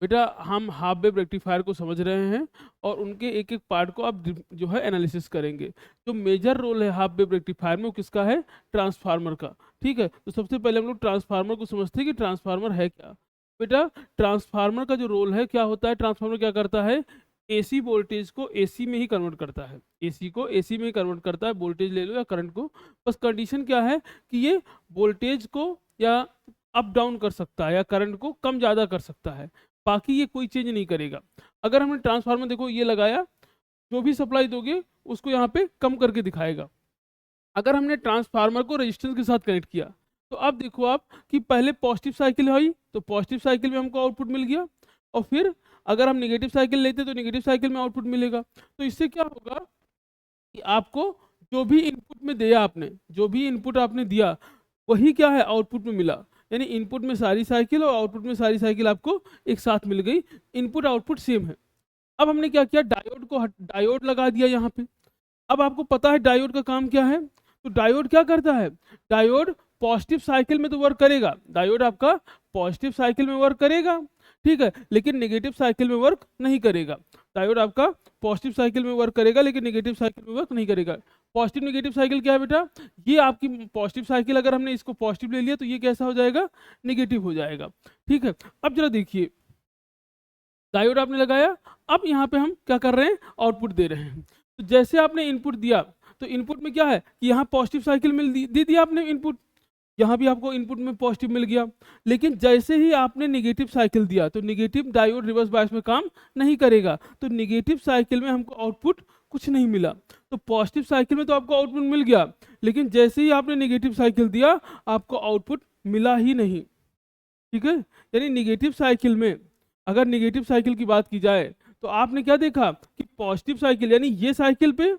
बेटा हम half wave rectifier को समझ रहे हैं और उनके एक एक पार्ट को आप जो है एनालिसिस करेंगे। जो मेजर रोल है हाफ वेव रेक्टिफायर में वो किसका है? ट्रांसफार्मर का। ठीक है, तो सबसे पहले हम लोग ट्रांसफार्मर को समझते हैं कि ट्रांसफार्मर है क्या। बेटा ट्रांसफार्मर का जो रोल है क्या होता है, ट्रांसफार्मर क्या करता है? एसी वोल्टेज को एसी में ही कन्वर्ट करता है। एसी को एसी में ही कन्वर्ट करता है, वोल्टेज ले लो या करंट को। बस कंडीशन क्या है कि ये वोल्टेज को या अप डाउन कर सकता है या करंट को कम ज़्यादा कर सकता है, बाकी ये कोई चेंज नहीं करेगा। अगर हमने ट्रांसफार्मर देखो ये लगाया, जो भी सप्लाई दोगे उसको यहाँ पे कम करके दिखाएगा। अगर हमने ट्रांसफार्मर को रेजिस्टेंस के साथ कनेक्ट किया, तो अब देखो आप कि पहले पॉजिटिव साइकिल आई तो पॉजिटिव साइकिल में हमको आउटपुट मिल गया, और फिर अगर हम नेगेटिव साइकिल लेते तो नेगेटिव साइकिल में आउटपुट मिलेगा। तो इससे क्या होगा कि आपको जो भी इनपुट में दिया आपने, जो भी इनपुट आपने दिया वही क्या है आउटपुट में मिला। यानी इनपुट में सारी साइकिल और आउटपुट में सारी साइकिल आपको एक साथ मिल गई, इनपुट आउटपुट सेम है। अब हमने क्या किया, डायोड लगा दिया यहाँ पे। अब आपको पता है डायोड का काम क्या है, तो डायोड क्या करता है, डायोड पॉजिटिव साइकिल में तो वर्क करेगा, डायोड आपका पॉजिटिव साइकिल में वर्क करेगा, ठीक है, लेकिन नेगेटिव साइकिल में वर्क नहीं करेगा। डायोड आपका पॉजिटिव साइकिल में वर्क करेगा लेकिन नेगेटिव साइकिल में वर्क नहीं करेगा। पॉजिटिव नेगेटिव साइकिल क्या है बेटा, ये आपकी पॉजिटिव साइकिल, अगर हमने इसको पॉजिटिव ले लिया तो ये कैसा हो जाएगा, नेगेटिव हो जाएगा। ठीक है, अब जरा देखिए डायोड आपने लगाया, अब यहाँ पे हम क्या कर रहे हैं, आउटपुट दे रहे हैं। तो जैसे आपने इनपुट दिया, तो इनपुट में क्या है कि यहाँ पॉजिटिव साइकिल मिल दे दिया आपने इनपुट, यहाँ भी आपको इनपुट में पॉजिटिव मिल गया। लेकिन जैसे ही आपने नेगेटिव साइकिल दिया तो नेगेटिव डायोड रिवर्स बायस में काम नहीं करेगा, तो नेगेटिव साइकिल में हमको आउटपुट कुछ नहीं मिला। तो पॉजिटिव साइकिल में तो आपको आउटपुट मिल गया, लेकिन जैसे ही आपने नेगेटिव साइकिल दिया आपको आउटपुट मिला ही नहीं। ठीक है, यानी नेगेटिव साइकिल में, अगर नेगेटिव साइकिल की बात की जाए तो आपने क्या देखा कि पॉजिटिव साइकिल यानी ये साइकिल पे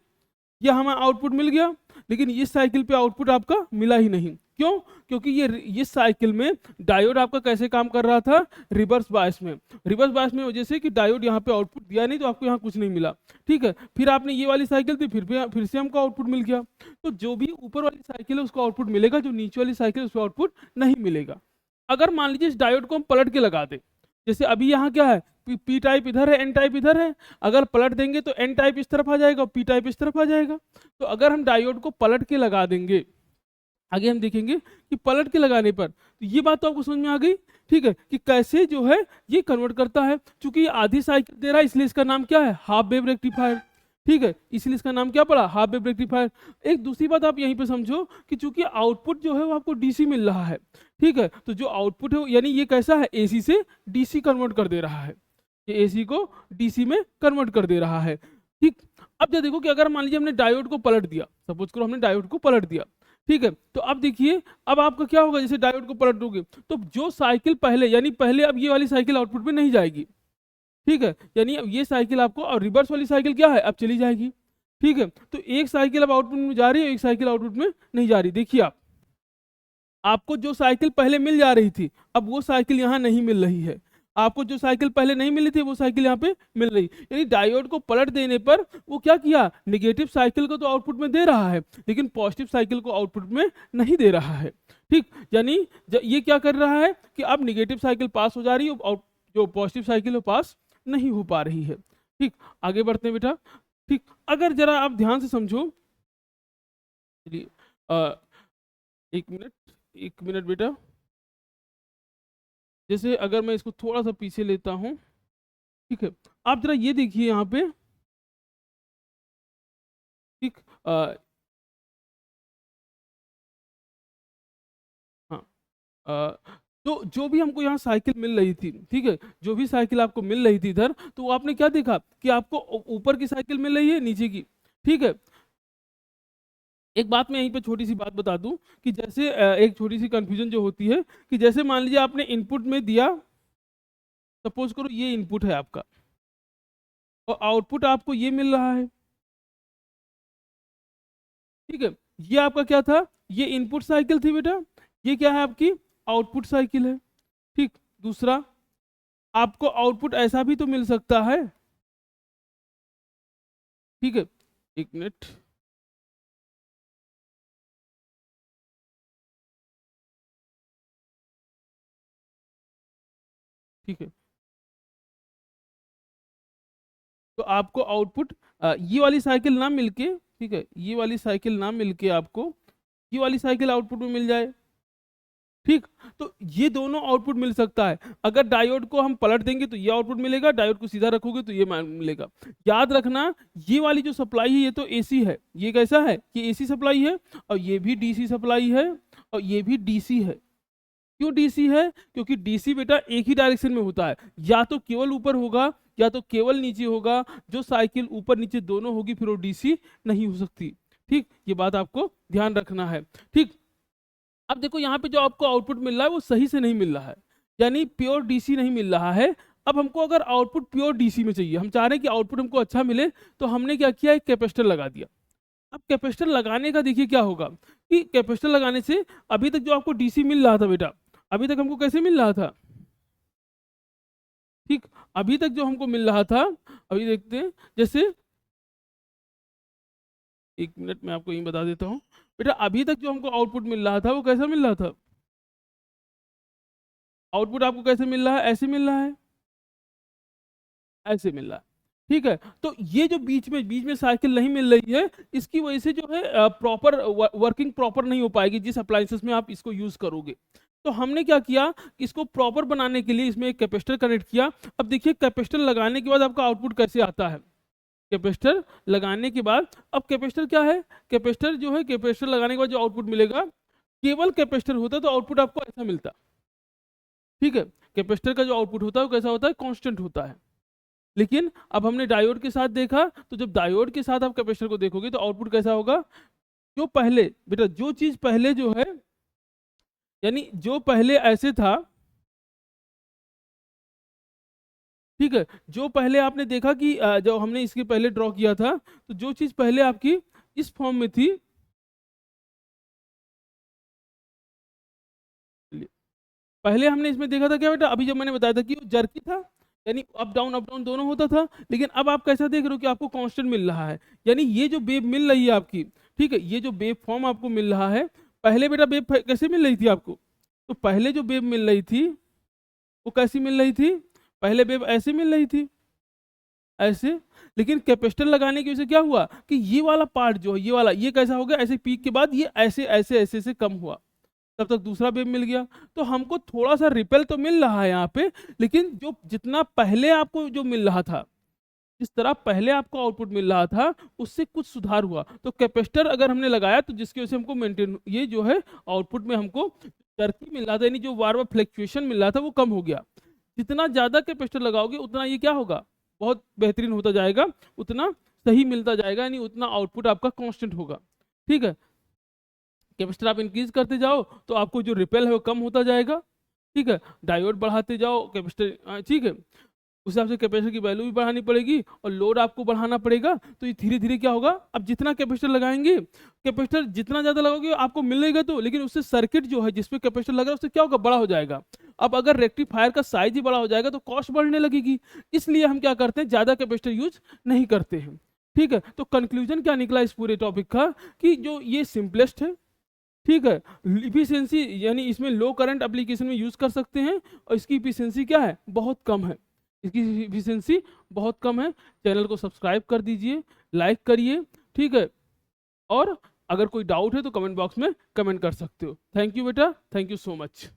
यह हमें आउटपुट मिल गया, लेकिन इस साइकिल पे आउटपुट आपका मिला ही नहीं। क्यों? क्योंकि ये साइकिल में डायोड आपका कैसे काम कर रहा था, रिवर्स बायस में। रिवर्स बायस में वजह से कि डायोड यहाँ पे आउटपुट दिया नहीं तो आपको यहाँ कुछ नहीं मिला। ठीक है, फिर आपने ये वाली साइकिल दी, फिर से हमको आउटपुट मिल गया। तो जो भी ऊपर वाली साइकिल है उसको आउटपुट मिलेगा, जो नीचे वाली साइकिल है उसको आउटपुट नहीं मिलेगा। अगर मान लीजिए इस डायोड को हम पलट के लगा दें, जैसे अभी यहाँ क्या है, पी टाइप इधर है, एन टाइप इधर है, अगर पलट देंगे तो एन टाइप इस तरफ आ जाएगा और पी टाइप इस तरफ आ जाएगा। तो अगर हम डायोड को पलट के लगा देंगे, आगे हम देखेंगे कि पलट के लगाने पर, तो ये बात तो आपको समझ में आ गई। ठीक है, कि कैसे जो है ये कन्वर्ट करता है। चूंकि ये आधी साइकिल दे रहा है इसलिए इसका नाम क्या है, हाफ वेव रेक्टिफायर। ठीक है, इसलिए इसका नाम क्या पड़ा, हाफ वेव रेक्टिफायर। एक दूसरी बात आप यहीं पे समझो कि चूंकि आउटपुट जो है वो आपको डीसी मिल रहा है, ठीक है, तो जो आउटपुट है यानी ये कैसा है, एसी से डीसी कन्वर्ट कर दे रहा है, ये एसी को डीसी में कन्वर्ट कर दे रहा है। ठीक, अब जो देखो कि अगर मान लीजिए हमने डायोड को पलट दिया, सपोज करो हमने डायोड को पलट दिया, ठीक है, तो अब देखिए अब आपका क्या होगा, जैसे डायोड को पलट दोगे तो जो साइकिल पहले, यानी पहले अब ये वाली साइकिल आउटपुट में नहीं जाएगी। ठीक है, यानी अब ये साइकिल आपको, और रिवर्स वाली साइकिल क्या है, अब चली जाएगी। ठीक है, तो एक साइकिल अब आउटपुट में जा रही है, एक साइकिल आउटपुट में नहीं जा रही। देखिए आप, आपको जो साइकिल पहले मिल जा रही थी अब वो साइकिल यहाँ नहीं मिल रही है, आपको जो साइकिल पहले नहीं मिली थी वो साइकिल यहाँ पे मिल रही। यानी डायोड को पलट देने पर वो क्या किया, नेगेटिव साइकिल को तो आउटपुट में दे रहा है लेकिन पॉजिटिव साइकिल को आउटपुट में नहीं दे रहा है। ठीक, यानी ये क्या कर रहा है कि अब नेगेटिव साइकिल पास हो जा रही है, जो पॉजिटिव साइकिल है पास नहीं हो पा रही है। ठीक, आगे बढ़ते हैं बेटा। ठीक, अगर जरा आप ध्यान से समझो, चलिए एक मिनट, एक मिनट बेटा, जैसे अगर मैं इसको थोड़ा सा पीछे लेता हूँ, ठीक है, आप जरा ये देखिए यहाँ पे। ठीक, हाँ, तो जो भी हमको यहाँ साइकिल मिल रही थी, ठीक है, जो भी साइकिल आपको मिल रही थी इधर, तो वो आपने क्या देखा कि आपको ऊपर की साइकिल मिल रही है, नीचे की। ठीक है, एक बात मैं यहीं पे छोटी सी बात बता दूं कि जैसे एक छोटी सी कंफ्यूजन जो होती है कि जैसे मान लीजिए आपने इनपुट में दिया, सपोज करो ये इनपुट है आपका और आउटपुट आपको ये मिल रहा है। ठीक है, ये आपका क्या था, ये इनपुट साइकिल थी बेटा, ये क्या है आपकी आउटपुट साइकिल है। ठीक, दूसरा आपको आउटपुट ऐसा भी तो मिल सकता है। ठीक है, एक मिनट, ठीक है, तो आपको आउटपुट ये वाली साइकिल ना मिलके, ठीक है, ये वाली साइकिल ना मिलके आपको ये वाली साइकिल आउटपुट में मिल जाए, ठीक। तो ये दोनों आउटपुट मिल सकता है। अगर डायोड को हम पलट देंगे तो ये आउटपुट मिलेगा, डायोड को सीधा रखोगे तो ये मिलेगा। याद रखना ये वाली जो सप्लाई है ये तो एसी है, ये कैसा है, ये एसी सप्लाई है, और ये भी डीसी सप्लाई है, और ये भी डीसी है। क्यों डीसी है? क्योंकि डीसी बेटा एक ही डायरेक्शन में होता है, या तो केवल ऊपर होगा या तो केवल नीचे होगा। जो साइकिल ऊपर नीचे दोनों होगी फिर वो डीसी नहीं हो सकती, ठीक। ये बात आपको ध्यान रखना है, ठीक। अब देखो यहाँ पे जो आपको आउटपुट मिल रहा है वो सही से नहीं मिल रहा है, यानी प्योर डीसी नहीं मिल रहा है। अब हमको अगर आउटपुट प्योर डीसी में चाहिए, हम चाह रहे हैं कि आउटपुट हमको अच्छा मिले, तो हमने क्या किया, एक कैपेसिटर लगा दिया। अब कैपेसिटर लगाने का देखिए क्या होगा कि कैपेसिटर लगाने से अभी तक जो आपको डीसी मिल रहा था बेटा, अभी तक हमको कैसे मिल रहा था, ठीक। अभी तक जो हमको मिल रहा था, अभी देखते हैं, जैसे 1 मिनट में आपको यही बता देता हूँ बेटा। अभी तक जो हमको आउटपुट मिल रहा था वो कैसा मिल रहा था, आउटपुट आपको कैसे मिल रहा है, ऐसे मिल रहा है, ऐसे मिल रहा है, ठीक है। तो ये जो बीच में साइकिल नहीं मिल रही है, इसकी वजह से जो है प्रॉपर वर्किंग प्रॉपर नहीं हो पाएगी जिस अप्लायंसेस में आप इसको यूज करोगे। तो हमने क्या किया, इसको प्रॉपर बनाने के लिए इसमें एक कैपेसिटर कनेक्ट किया। अब देखिए कैपेसिटर लगाने के बाद आपका आउटपुट कैसे आता है, कैपेसिटर लगाने के बाद, अब कैपेसिटर क्या है, कैपेसिटर जो है, कैपेसिटर लगाने के बाद जो आउटपुट मिलेगा, केवल कैपेसिटर होता तो आउटपुट आपको ऐसा मिलता, ठीक है। कैपेसिटर का जो आउटपुट होता है वो कैसा होता है, कांस्टेंट होता है। लेकिन अब हमने डायोड के साथ देखा, तो जब डायोड के साथ आप कैपेसिटर को देखोगे तो आउटपुट कैसा होगा, जो पहले बेटा जो चीज पहले जो है, यानी जो पहले ऐसे था, ठीक है, जो पहले आपने देखा कि जो हमने इसके पहले ड्रॉ किया था, तो जो चीज पहले आपकी इस फॉर्म में थी, पहले हमने इसमें देखा था क्या बेटा, अभी जब मैंने बताया था कि वो जर्की था, यानी अप डाउन दोनों होता था। लेकिन अब आप कैसा देख रहे हो कि आपको कांस्टेंट मिल रहा है, यानी ये जो वेव मिल रही है आपकी, ठीक है, ये जो वेव फॉर्म आपको मिल रहा है, पहले बेटा वेव कैसे मिल रही थी आपको, तो पहले जो वेव मिल रही थी वो कैसी मिल रही थी, पहले वेव ऐसे मिल रही थी, ऐसे। लेकिन कैपेसिटर लगाने की वजह से क्या हुआ कि ये वाला पार्ट जो है, ये वाला, ये कैसा हो गया, ऐसे पीक के बाद ये ऐसे ऐसे ऐसे से कम हुआ, तब तक दूसरा वेव मिल गया। तो हमको थोड़ा सा रिपेल तो मिल रहा है यहाँ पे, लेकिन जो जितना पहले आपको जो मिल रहा था, जिस तरह पहले आपको आउटपुट मिल रहा था, उससे कुछ सुधार हुआ। तो कैपेसिटर अगर हमने लगाया तो जिसकी वजह से हमको मेंटेन, ये जो है आउटपुट में हमको टर्की मिल रहा था, यानी जो बार बार फ्लक्चुएशन मिल रहा था वो कम हो गया। जितना ज़्यादा कैपेसिटर लगाओगे उतना ये क्या होगा, बहुत बेहतरीन होता जाएगा, उतना सही मिलता जाएगा, यानी उतना आउटपुट आपका कांस्टेंट होगा, ठीक है। कैपेसिटर आप इंक्रीज करते जाओ तो आपको जो रिपेल है वो कम होता जाएगा, ठीक है। डायोड बढ़ाते जाओ, कैपेसिटर, ठीक है, उस हिसाब से कैपेसिटर की वैल्यू भी बढ़ानी पड़ेगी और लोड आपको बढ़ाना पड़ेगा। तो ये धीरे धीरे क्या होगा, अब जितना कैपेसिटर लगाएंगे, कैपेसिटर जितना ज़्यादा लगाओगे आपको मिलेगा तो, लेकिन उससे सर्किट जो है जिसपे कैपेसिटर लगा है उससे क्या होगा, बड़ा हो जाएगा। अब अगर रेक्टिफायर का साइज ही बड़ा हो जाएगा तो कॉस्ट बढ़ने लगेगी, इसलिए हम क्या करते हैं, ज़्यादा कैपेसिटर यूज नहीं करते हैं, ठीक है। तो कंक्लूजन क्या निकला इस पूरे टॉपिक का, कि जो ये सिंपलेस्ट है, ठीक है, इफिशियंसी, यानी इसमें लो करंट एप्लीकेशन में यूज कर सकते हैं, और इसकी इफिशियंसी क्या है, बहुत कम है, इसकी इफिशियंसी बहुत कम है। चैनल को सब्सक्राइब कर दीजिए, लाइक करिए, ठीक है, और अगर कोई डाउट है तो कमेंट बॉक्स में कमेंट कर सकते हो। थैंक यू बेटा, थैंक यू सो मच।